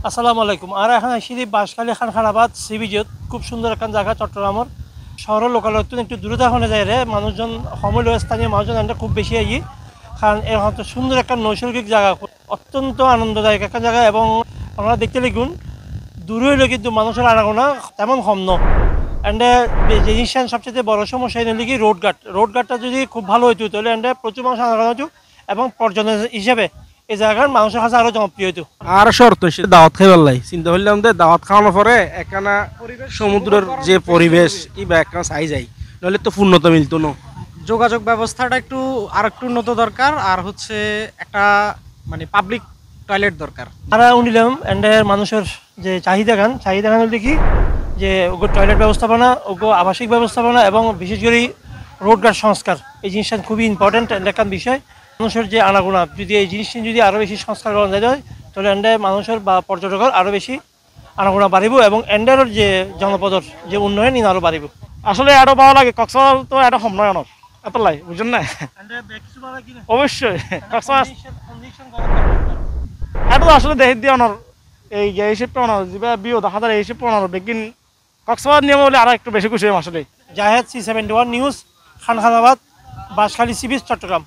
আসসালামু আলাইকুম। আর এখন আসি বাঁশখালী খানখানাবাদ সি বিচত খুব সুন্দর একখান জায়গা চট্টগ্রামের শহরের লোকালয়ত একটু দূরতা হনে যায় রে মানুষজন সময় স্থানীয় মানুষজন এটা খুব বেশি আই কারণ এর হয়তো সুন্দর একটা নৈসর্গিক জায়গা অত্যন্ত আনন্দদায়ক একটা জায়গা এবং আমরা দেখতে লিখুন দূরে হইলে কিন্তু মানুষের আনাগোনা তেমন কম ন অ্যান্ড যে জিনিসটা সবচেয়ে বড় সমস্যা হইলে কি রোডঘাটটা যদি খুব ভালো হইতো তাহলে অ্যান্ড প্রচুর মানুষ আনাগোনা হতো এবং পর্যটন হিসেবে এই জায়গার মানুষের কাছে আরও জনপ্রিয় হইতো। আর শর্ত সে দাওয়াত খাইবার লাই চিন্তা করলাম যে দাওয়াত খাওয়ানোর পরে একখানা সমুদ্রের যে পরিবেশ ইবা একখানা চাই যাই নাহলে তো পূর্ণতা মিলতো না। যোগাযোগ ব্যবস্থাটা একটু উন্নত দরকার আর হচ্ছে একটা মানে পাবলিক টয়লেট দরকার। তারা উনিলাম অ্যান্ড মানুষের যে চাহিদা গান হলে কি যে ওগো টয়লেট ব্যবস্থাপনা ওগো আবাসিক ব্যবস্থাপনা এবং বিশেষ করে রোডঘাট সংস্কার এই জিনিসটা খুবই ইম্পর্টেন্ট একটা বিষয়। মানুষের যে আনাগোনা যদি এই জিনিসটি যদি আরও বেশি সংস্কার করা যায় তাহলে এন্ডে মানুষের বা পর্যটকের আরও বেশি আনাগোনা বাড়িব এবং এন্ডের যে জনপদর যে উন্নয়ন ইন আরও বাড়িব। আসলে এত ভালো লাগে কক্সবাজার তো এটা সম্নয় অনর এত লাই বুঝছেন না অবশ্যই কক্সবাজার এটা তো আসলে দেখে দিয়ে অনর এই হিসেবে অনর যে বিও দেখা যায় এই হিসেবে অনর বেগিন কক্সবাজার নিয়ম বলে আর একটু বেশি খুশি হই আসলে। Zahed C71 news Khankhanabad Banshkhali sea beach Chittagong.